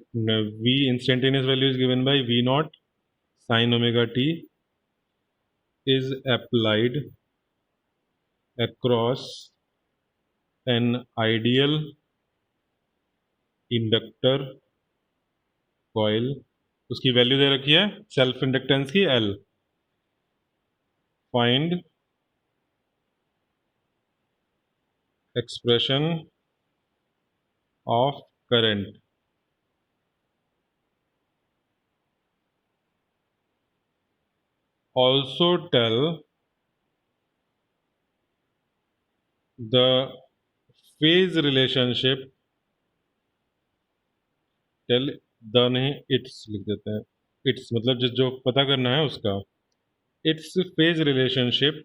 V instantaneous value is given by V naught sin omega t, is applied across an ideal inductor coil, उसकी वैल्यू दे रखी है सेल्फ इंडक्टेंस की L, find expression of current. Also tell the phase relationship, tell the नहीं, इट्स लिख देते हैं, इट्स मतलब जो पता करना है उसका, it's phase relationship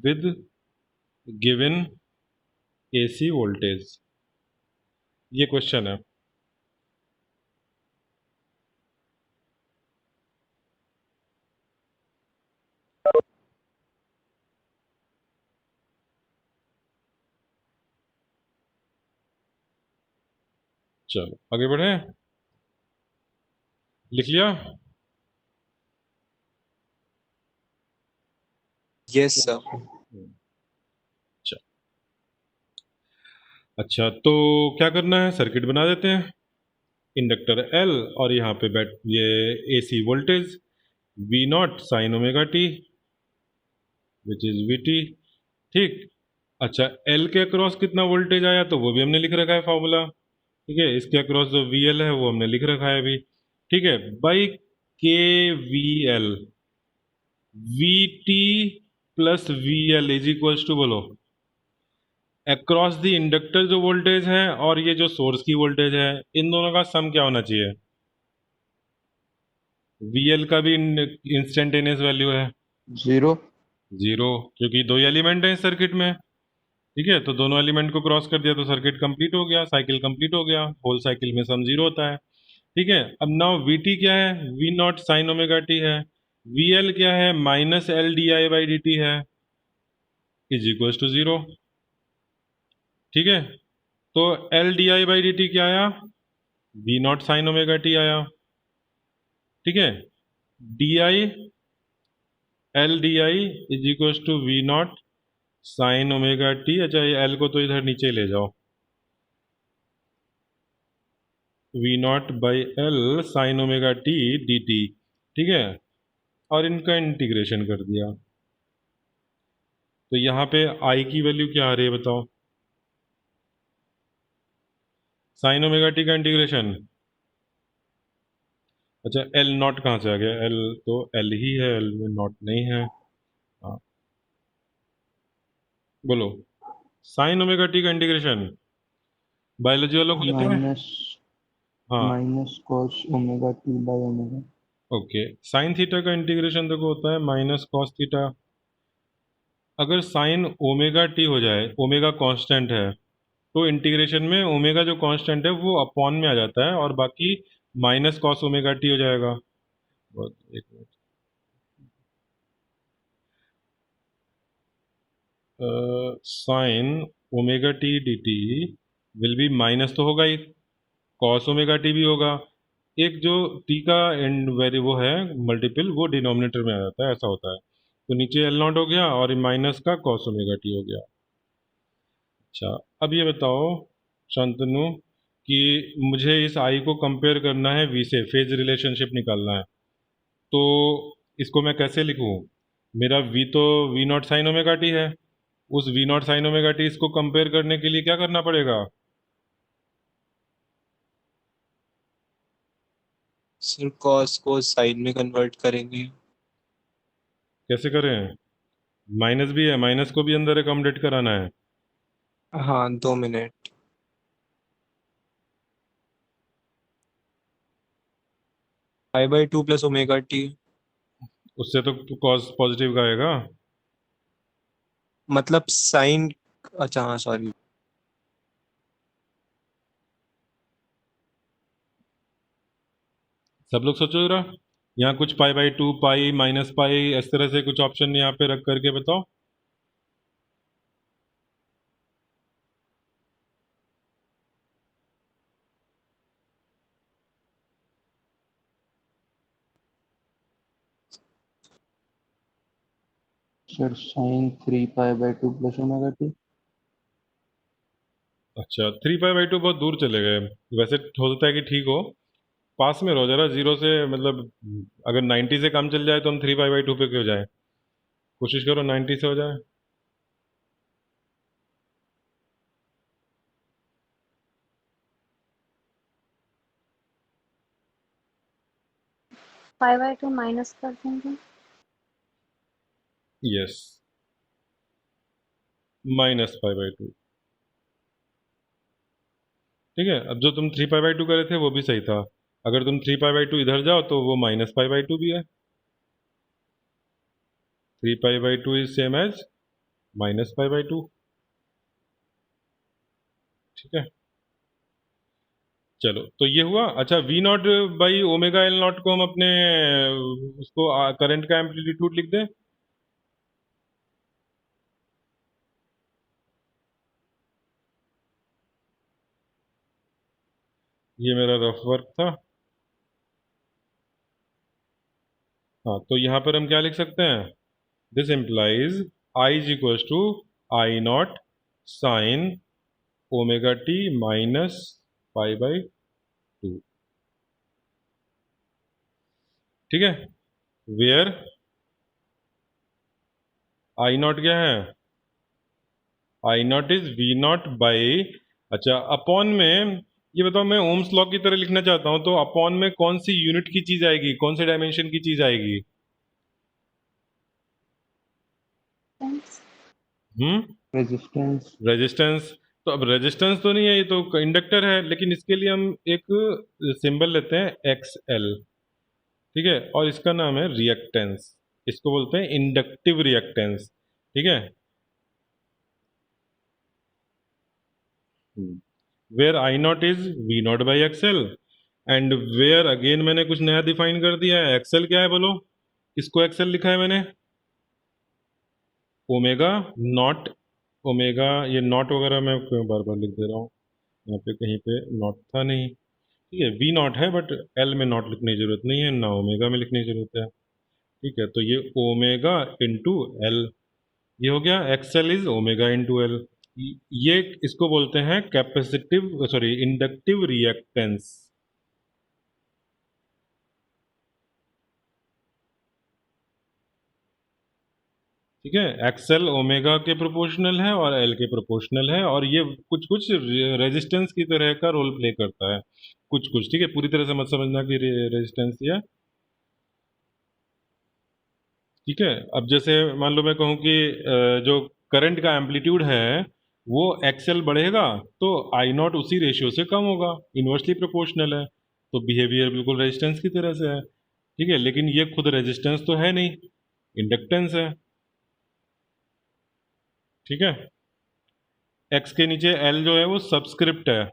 with given AC voltage, ये क्वेश्चन है। चलो आगे बढ़े, लिख लिया? Yes sir. अच्छा, तो क्या करना है, सर्किट बना देते हैं। इंडक्टर L और यहाँ पे ये AC voltage V naught sine omega T which is VT। ठीक। अच्छा, L के अक्रॉस कितना वोल्टेज आया तो वो भी हमने लिख रखा है फॉर्मूला। ठीक है, इसके अक्रॉस जो VL है वो हमने लिख रखा है अभी। ठीक है, by KVL VT plus VL is equals to, बोलो, अक्रॉस द इंडक्टर जो वोल्टेज है और ये जो सोर्स की वोल्टेज है, इन दोनों का सम क्या होना चाहिए? VL का भी इंस्टेंटेनियस वैल्यू है 0। 0, क्योंकि दो ही एलिमेंट हैं इस सर्किट में। ठीक है, तो दोनों एलिमेंट को क्रॉस कर दिया तो सर्किट कंप्लीट हो गया, साइकिल कंप्लीट हो गया। होल साइकिल में सम 0 होता है। ठीक है, अब नाउ VT क्या है? V naught sine omega t है। VL क्या है? Minus L d I by d t है, इज इक्वल टू 0। ठीक है, तो L d I by d t क्या आया? V naught sine omega t आया। ठीक है, d I L d I is equal to V naught sine omega t. अच्छा, ये एल को तो इधर नीचे ले जाओ, V not by L sine omega T D T. ठीक है, और इनका इंटीग्रेशन कर दिया, तो यहाँ पे आई की वैल्यू क्या आ रही है बताओ? साइन ओमेगा टी का इंटीग्रेशन। अच्छा, एल नॉट कहाँ से आ गया? एल तो एल ही है, एल में नॉट नहीं है। हाँ, बोलो, साइन ओमेगा टी का इंटीग्रेशन बायोलॉजी वालों को लेते हैं। माइनस हाँ, minus cos omega T by omega. Okay, sine theta का इंटीग्रेशन देखो होता है माइनस कॉस थीटा। अगर साइन ओमेगा टी हो जाए, ओमेगा कांस्टेंट है, तो इंटीग्रेशन में ओमेगा जो कांस्टेंट है वो अपॉन में आ जाता है और बाकी माइनस कॉस ओमेगा टी हो जाएगा। एक minute, sign omega T D T will be minus तो होगा ही, कॉस ओमेगा टी भी होगा। एक जो टी का एंड वेरी वो है मल्टीपल, वो डिनोमिनेटर में आ जाता है, ऐसा होता है। तो नीचे एल नॉट हो गया और माइनस का कॉस ओमेगा टी हो गया। अच्छा, अब ये बताओ शांतनु कि मुझे इस आई को कंपेयर करना है वी से, फेज रिलेशनशिप निकालना है। तो इसको मैं कैसे लिखूं? मेरा वी तो V naught sine omega t है। उस V naught sine omega t इसको कंपेयर करने के लिए क्या करना पड़ेगा? सर कॉस को साइन में कन्वर्ट करेंगे। कैसे करें? माइनस भी है, माइनस को भी अंदर अकोमोडेट कराना है। हाँ 2 minute. Pi by 2 plus omega T, उससे तो कॉस पॉजिटिव का आएगा। मतलब साइन, अच्छा हाँ सॉरी। सब लोग सोचो जरा, यहाँ कुछ pi by two, pi minus pi, इस तरह से कुछ ऑप्शन यहाँ पे रख करके बताओ। Sir sine 3 pi by 2 plus omega t. अच्छा, 3 पाई बाई 2 बहुत दूर चले गए। वैसे हो सकता है कि ठीक हो, पास में रहो जरा जीरो से, मतलब अगर 90 से कम चल जाए तो हम 3 पाई बाई 2 पे क्यों जाए? कोशिश करो 90 से हो जाए। पाई/2 माइनस कर देंगे। यस, -पाई/2। ठीक है, अब जो तुम 3 पाई/2 करे थे वो भी सही था। अगर तुम 3 पाई/2 इधर जाओ तो वो -पाई/2 भी है। 3 पाई/2 इज सेम एज -पाई/2। ठीक है, चलो, तो ये हुआ। अच्छा, V naught by omega L naught को हम अपने उसको करंट का एम्पलीट्यूड लिख दें। ये मेरा रफ वर्क था। हाँ, तो यहाँ पर हम क्या लिख सकते हैं? This implies I is equal to I naught sine omega T minus pi by 2। ठीक है, वेयर आई नॉट क्या है, I naught is V naught by, अच्छा अपॉन में, ये बताओ मैं ओम्स लॉ की तरह लिखना चाहता हूं तो अपॉन में कौन सी यूनिट की चीज आएगी, कौन से डायमेंशन की चीज आएगी? रेजिस्टेंस। रेजिस्टेंस। तो अब रेजिस्टेंस तो नहीं है, ये तो इंडक्टर है, लेकिन इसके लिए हम एक सिंबल लेते हैं एक्स एल, ठीक है, और इसका नाम है रिएक्टेंस, इसको बोलते हैं इंडक्टिव रिएक्टेंस, ठीक है। Where I naught is V naught by XL, and where again मैंने कुछ नया डिफाइन कर दिया है, एक्सएल क्या है बोलो, इसको एक्सएल लिखा है मैंने, ओमेगा नॉट, ओमेगा, ये नॉट वगैरह मैं क्यों बार बार लिख दे रहा हूँ, यहाँ पे कहीं पे नॉट था नहीं, ठीक है, वी नॉट है बट एल में नॉट लिखने की जरूरत नहीं है, ना ओमेगा में लिखने की जरूरत है, ठीक है, तो ये ओमेगा इंटू एल, ये हो गया, XL is omega into L, ये इसको बोलते हैं कैपेसिटिव सॉरी इंडक्टिव रिएक्टेंस, ठीक है, एक्सएल ओमेगा के प्रोपोर्शनल है और एल के प्रोपोर्शनल है, और ये कुछ कुछ रेजिस्टेंस की तरह का रोल प्ले करता है, कुछ कुछ, ठीक है, पूरी तरह से मत समझना कि रेजिस्टेंस या, ठीक है। अब जैसे मान लो मैं कहूँ कि जो करंट का एम्पलीट्यूड है वो एक्सएल बढ़ेगा तो आई नॉट उसी रेशियो से कम होगा, इन्वर्सली प्रोपोर्शनल है, तो बिहेवियर बिल्कुल रेजिस्टेंस की तरह से है, ठीक है, लेकिन ये खुद रेजिस्टेंस तो है नहीं, इंडक्टेंस है, ठीक है। एक्स के नीचे एल जो है वो सब्सक्रिप्ट है,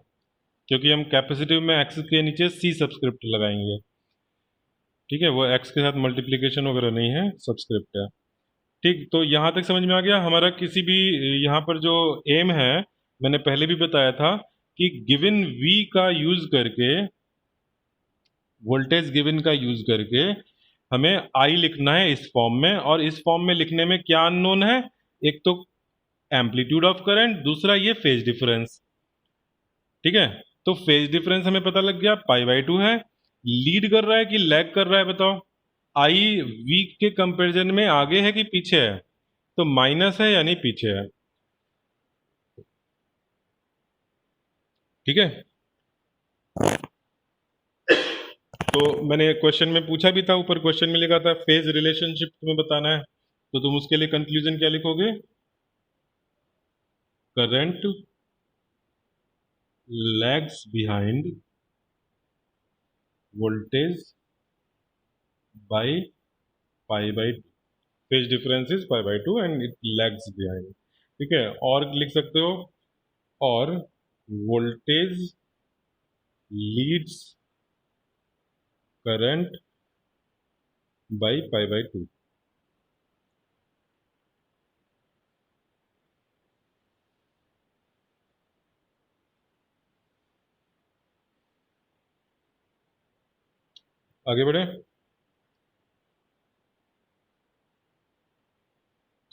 क्योंकि हम कैपेसिटिव में एक्स के नीचे सी सब्सक्रिप्ट लगाएंगे, ठीक है, वो एक्स के साथ मल्टीप्लिकेशन वगैरह नहीं है, सब्सक्रिप्ट है, ठीक। तो यहाँ तक समझ में आ गया हमारा किसी भी, यहाँ पर जो एम है, मैंने पहले भी बताया था कि गिवन वी का यूज करके, वोल्टेज गिवन का यूज करके हमें आई लिखना है इस फॉर्म में, और इस फॉर्म में लिखने में क्या अननोन है, एक तो एम्पलीट्यूड ऑफ करंट, दूसरा ये फेज डिफरेंस, ठीक है। तो फेज डिफरेंस हमें पता लग गया पाई बाई 2 है, लीड कर रहा है कि लैग कर रहा है बताओ, आई वी के कंपैरिजन में आगे है कि पीछे है, तो माइनस है यानी पीछे है, ठीक है। तो मैंने क्वेश्चन में पूछा भी था, ऊपर क्वेश्चन में लिखा था फेज रिलेशनशिप तुम्हें बताना है, तो तुम उसके लिए कंक्लूजन क्या लिखोगे, current lags behind voltage by pi by, phase difference is pi by 2 and it lags behind, ठीक है, और लिख सकते हो, और voltage leads current by pi by 2, आगे बढ़े।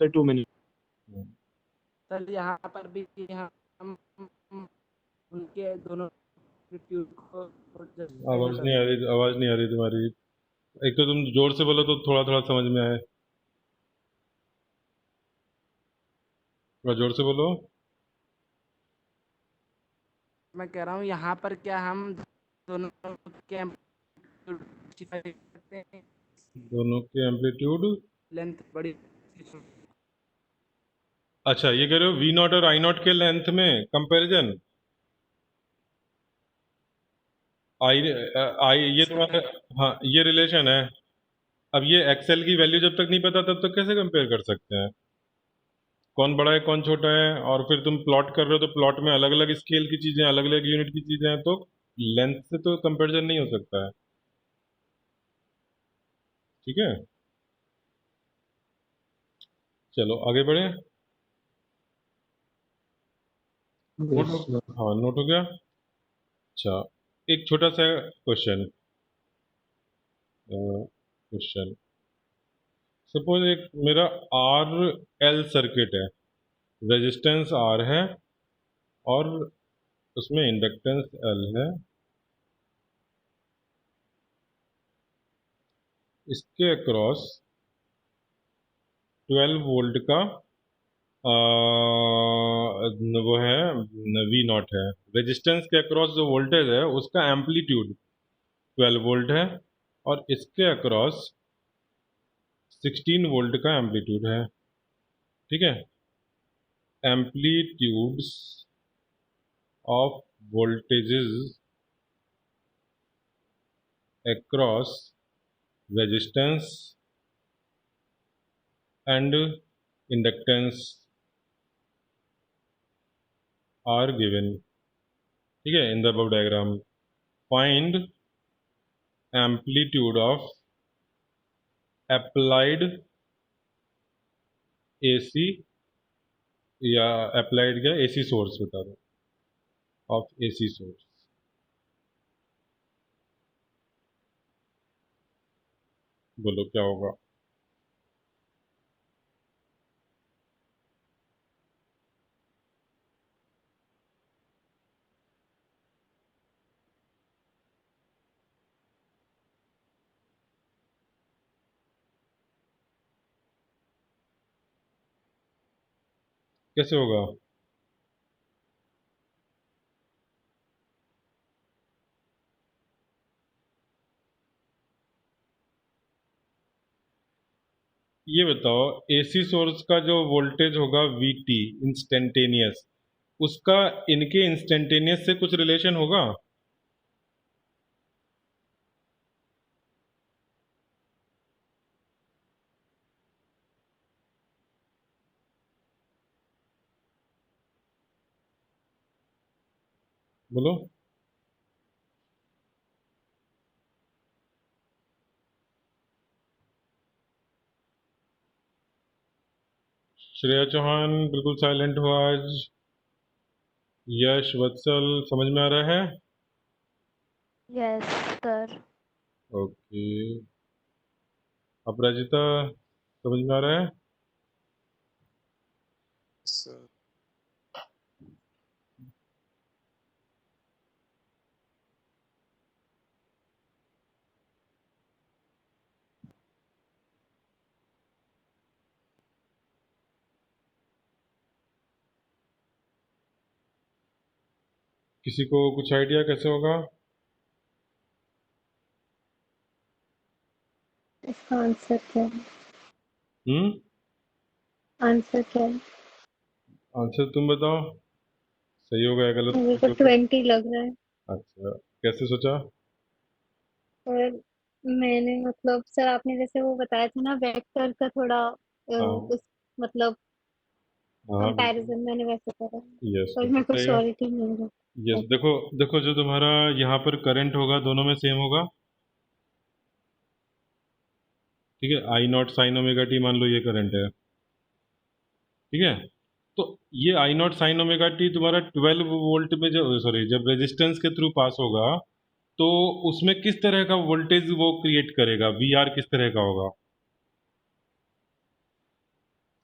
Sir 2 minute. सर यहाँ पर भी हम उनके दोनों एम्पलीट्यूड को आवाज justify नहीं आ रही, आवाज नहीं आ रही तुम्हारी, एक तो तुम जोर से बोलो तो थोड़ा थोड़ा समझ में आए, थोड़ा जोर से बोलो। मैं कह रहा हूँ यहाँ पर क्या हम दोनों के एम्पलीट्यूड justify कर सकते हैं, दोनों के एम्पलीट्यूड, लेंथ बड़ी, अच्छा ये कह रहे हो वी नॉट और आई नॉट के लेंथ में कंपैरिजन, आई आई ये तुम्हारा, हाँ ये रिलेशन है, अब ये एक्सएल की वैल्यू जब तक नहीं पता तब तक कैसे कंपेयर कर सकते हैं, कौन बड़ा है कौन छोटा है, और फिर तुम प्लॉट कर रहे हो तो प्लॉट में अलग अलग स्केल की चीजें, अलग अलग यूनिट की चीजें हैं, तो लेंथ से तो कंपैरिजन नहीं हो सकता है, ठीक है। चलो आगे बढ़े, नोट यस हो, सर। हाँ नोट हो गया, अच्छा एक छोटा सा क्वेश्चन, क्वेश्चन, सपोज एक मेरा आर एल सर्किट है, रेजिस्टेंस आर है और उसमें इंडक्टेंस एल है, इसके अक्रॉस 12 वोल्ट का वो है वी नॉट है। रेजिस्टेंस के अक्रॉस जो वोल्टेज है उसका एम्पलीट्यूड 12 वोल्ट है और इसके अक्रॉस 16 वोल्ट का एम्पलीट्यूड है। ठीक है, amplitudes of voltages across resistance and inductance are given। ठीक है, in the above diagram find amplitude of applied AC या applied क्या AC source बता दो of AC source। बोलो क्या होगा। कैसे होगा? ये बताओ, AC सोर्स का जो वोल्टेज होगा VT इंस्टेंटेनियस, उसका इनके इंस्टेंटेनियस से कुछ रिलेशन होगा? बोलो। श्रेया चौहान बिल्कुल साइलेंट हो आज। यश वत्सल समझ में आ रहा है? Yes sir. ओके, अपराजिता समझ में आ रहा है? सर किसी को कुछ आइडिया कैसे होगा? इसका आंसर क्या है? हम्म, आंसर क्या है? आंसर तुम बताओ, सही होगा या गलत मेरे को सोचो तो। 20 लग रहा है। अच्छा, कैसे सोचा? और मैंने मतलब सर आपने जैसे वो बताया था ना वेक्टर का थोड़ा हाँ उस मतलब हाँ बिल्कुल। कंपैरिजन मैंने वैसे करा। यस पर बिल्कुल मेरे को सही है। श्योरिटी नहीं है। यस, देखो देखो, जो तुम्हारा यहाँ पर करंट होगा दोनों में सेम होगा। ठीक है, I naught sine omega T मान लो ये करंट है। ठीक है, तो ये आई नॉट साइन ओमेगा टी तुम्हारा 12 वोल्ट में जो, सॉरी, जब रेजिस्टेंस के थ्रू पास होगा तो उसमें किस तरह का वोल्टेज वो क्रिएट करेगा, वी आर किस तरह का होगा?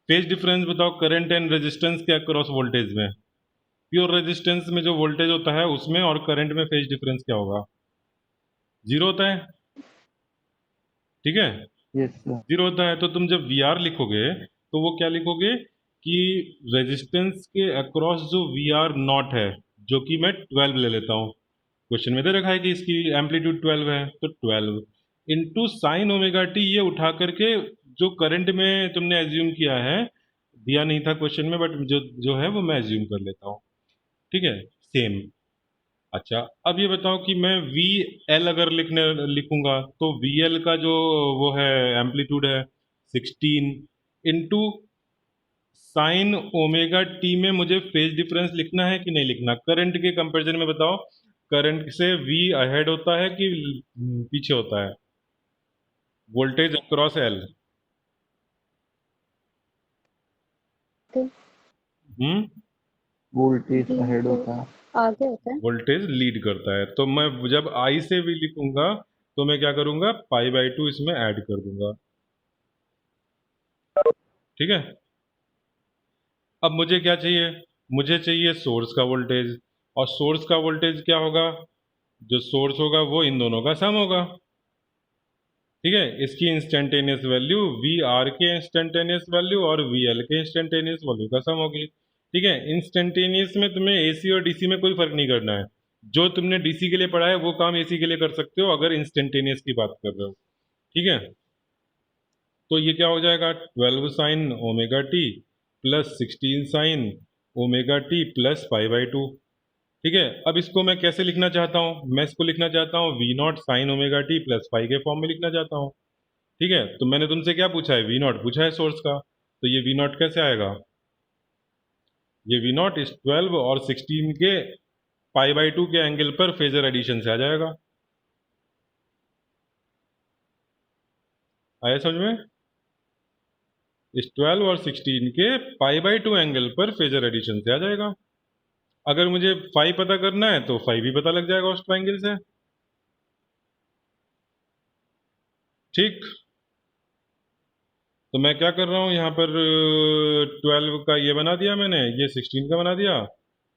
फेज डिफरेंस बताओ करंट एंड रेजिस्टेंस के अक्रॉस वोल्टेज में। प्योर रेजिस्टेंस में जो वोल्टेज होता है उसमें और करंट में फेज डिफरेंस क्या होगा? जीरो होता है। ठीक है, यस सर। जीरो होता है। तो तुम जब वी आर लिखोगे तो वो क्या लिखोगे कि रेजिस्टेंस के अक्रॉस जो वी आर नॉट है, जो कि मैं 12 ले लेता हूँ, क्वेश्चन में दे रखा है कि इसकी एम्पलीट्यूड 12 है, तो 12 इंटू साइन ओमेगा टी, ये उठा करके जो करंट में तुमने एज्यूम किया है, दिया नहीं था क्वेश्चन में, बट जो जो है वो मैं एज्यूम कर लेता हूँ। ठीक है, सेम। अच्छा, अब ये बताओ कि मैं वी एल अगर लिखूंगा तो वी एल का जो वो है एम्पलीट्यूड है 16 इंटू साइन ओमेगा टी में मुझे फेज डिफरेंस लिखना है कि नहीं लिखना? करंट के कंपैरिजन में बताओ, करंट से वी अहेड होता है कि पीछे होता है? Voltage across L. तो हम्म, वोल्टेज भी अहेड तो होता है। आगे होता है। वोल्टेज लीड करता है। तो मैं जब आई से वी लिखूंगा तो मैं क्या करूंगा, पाई बाई 2 इसमें ऐड कर दूंगा। ठीक है, अब मुझे क्या चाहिए? मुझे चाहिए सोर्स का वोल्टेज, और सोर्स का वोल्टेज क्या होगा? जो सोर्स होगा वो इन दोनों का सम होगा। ठीक है, इसकी इंस्टेंटेनियस वैल्यू वी आर के इंस्टेंटेनियस वैल्यू और वी एल के इंस्टेंटेनियस वैल्यू का सम होगी। ठीक है, इंस्टेंटेनियस में तुम्हें एसी और डीसी में कोई फर्क नहीं करना है, जो तुमने डीसी के लिए पढ़ा है वो काम एसी के लिए कर सकते हो अगर इंस्टेंटेनियस की बात कर रहे हो। ठीक है, तो ये क्या हो जाएगा, 12 sine omega T plus 16 sign omega T plus pi by 2। ठीक है, अब इसको मैं कैसे लिखना चाहता हूँ, मैं इसको लिखना चाहता हूँ V naught sine omega T plus pi के फॉर्म में लिखना चाहता हूँ। ठीक है, तो मैंने तुमसे क्या पूछा है, वी नॉट पूछा है सोर्स का, तो ये वी नॉट कैसे आएगा, ये वी नॉट इस 12 और 16 के पाई बाई 2 के एंगल पर फेजर एडिशन से आ जाएगा। आया समझ में, इस 12 और 16 के पाई बाई 2 एंगल पर फेजर एडिशन से आ जाएगा। अगर मुझे फाई पता करना है तो फाई भी पता लग जाएगा उस ट्राइंगल से। ठीक, तो मैं क्या कर रहा हूँ यहाँ पर, 12 का ये बना दिया मैंने, ये 16 का बना दिया,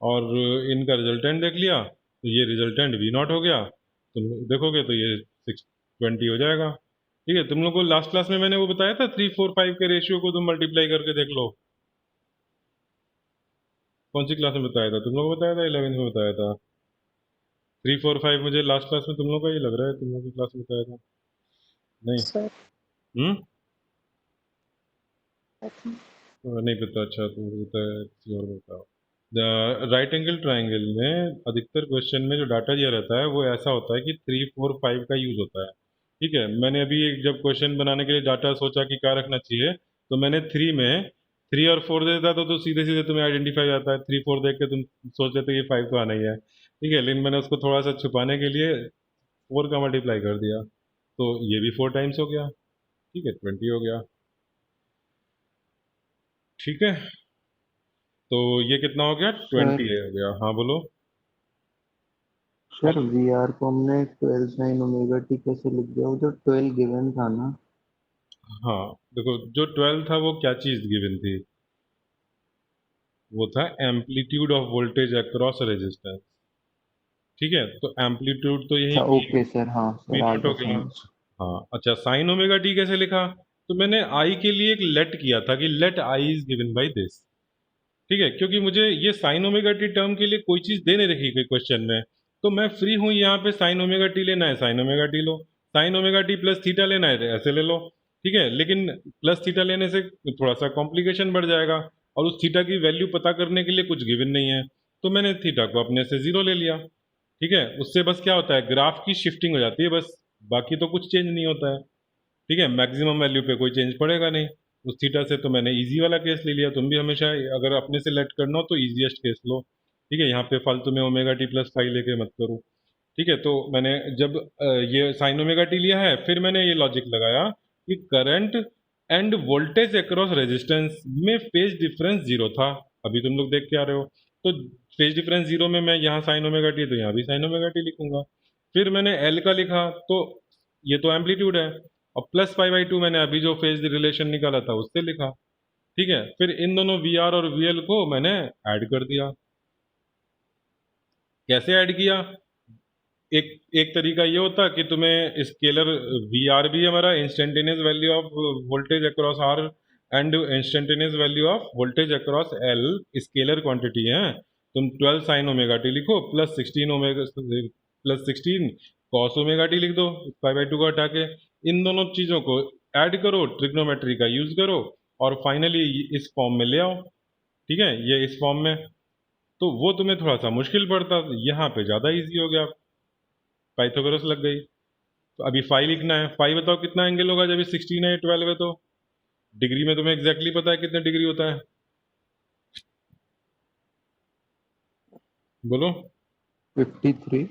और इनका रिजल्टेंट देख लिया, तो ये रिजल्टेंट वी नॉट हो गया, तुम देखोगे तो ये 620 हो जाएगा। ठीक है, तुम लोग को लास्ट क्लास में मैंने वो बताया था 3 4 5 के रेशियो को तुम मल्टीप्लाई करके देख लो। कौन सी क्लास में बताया था, तुम लोग को बताया था 11th में बताया था? 3 4 5 मुझे लास्ट क्लास में तुम लोग का ही लग रहा है, तुम लोग की क्लास में बताया था नहीं? सर अच्छा नहीं पता, अच्छा तुम बताया, किसी और को बताओ। राइट एंगल ट्राइंगल में अधिकतर क्वेश्चन में जो डाटा दिया रहता है वो ऐसा होता है कि 3 4 5 का यूज होता है। ठीक है, मैंने अभी जब क्वेश्चन बनाने के लिए डाटा सोचा कि क्या रखना चाहिए, तो मैंने 3 में 3 और 4 दे देता तो सीधे सीधे तुम्हें आइडेंटिफाई आता है, 3 4 देख के तुम सोच लेते कि 5 तो आना ही है। ठीक है, लेकिन मैंने उसको थोड़ा सा छुपाने के लिए 4 का मल्टीप्लाई कर दिया, तो ये भी 4 टाइम्स हो गया। ठीक है, 20 हो गया। ठीक है, तो ये कितना हो गया, 20 सर हो गया। हाँ बोलो। सर वी आर को हमने 12 साइन ओमेगा टी कैसे लिख दिया, वो जो 12 गिवन था ना। हाँ देखो, जो 12 था वो क्या चीज गिवन थी, वो था amplitude of voltage across resistance. ठीक है, तो एम्पलीट्यूड तो यही अच्छा ओके सर, हाँ वी सर आ नॉट हो गया गया। समझ। हाँ अच्छा, साइन ओमेगा टी कैसे लिखा, तो मैंने आई के लिए एक लेट किया था कि let I is given by this. ठीक है, क्योंकि मुझे ये साइन ओमेगा टी टर्म के लिए कोई चीज दे नहीं रखी गई क्वेश्चन में, तो मैं फ्री हूँ यहाँ पे, साइन ओमेगा टी लेना है साइन ओमेगा टी लो, sine omega T plus theta लेना है तो ऐसे ले लो। ठीक है, लेकिन प्लस थीटा लेने से थोड़ा सा कॉम्प्लिकेशन बढ़ जाएगा, और उस थीटा की वैल्यू पता करने के लिए कुछ गिवन नहीं है, तो मैंने थीटा को अपने से जीरो ले लिया। ठीक है, उससे बस क्या होता है, ग्राफ की शिफ्टिंग हो जाती है बस, बाकी तो कुछ चेंज नहीं होता है। ठीक है, मैक्सिमम वैल्यू पे कोई चेंज पड़ेगा नहीं उस थीटा से, तो मैंने इजी वाला केस ले लिया। तुम भी हमेशा अगर अपने से लेट करना हो तो इजीएस्ट केस लो। ठीक है, यहाँ पे फालतू में ओमेगा टी प्लस फाइव लेके मत करो। ठीक है, तो मैंने जब ये साइन ओमेगा टी लिया है, फिर मैंने ये लॉजिक लगाया कि current end voltage across resistance में फेज डिफरेंस जीरो था, अभी तुम लोग देख के आ रहे हो, तो फेज डिफरेंस जीरो में मैं यहाँ साइन ओमेगा टी, तो यहाँ भी साइन ओमेगा टी लिखूंगा। फिर मैंने एल का लिखा, तो ये तो एम्पलीट्यूड है, और प्लस पाई बाई टू मैंने अभी जो फेज रिलेशन निकाला था उससे लिखा। ठीक है, फिर इन दोनों वी आर और वी एल को मैंने ऐड कर दिया। कैसे ऐड किया, एक एक तरीका ये होता कि तुम्हें स्केलर वी आर भी हमारा instantaneous value of voltage across R and instantaneous value of voltage across L scalar quantity है, तुम 12 साइन ओमेगा टी लिखो plus 16 omega plus 16 cos omega t लिख दो, पाई बाई टू को हटा के इन दोनों चीज़ों को ऐड करो, ट्रिग्नोमेट्री का यूज करो, और फाइनली इस फॉर्म में ले आओ। ठीक है, ये इस फॉर्म में, तो वो तुम्हें थोड़ा सा मुश्किल पड़ता, यहाँ पे ज़्यादा इजी हो गया, पाइथागोरस लग गई। तो अभी फाइव लिखना है, फाइव बताओ कितना एंगल होगा, जब 16 है 12 है, तो डिग्री में तुम्हें एग्जैक्टली पता है कितने डिग्री होता है, बोलो। 53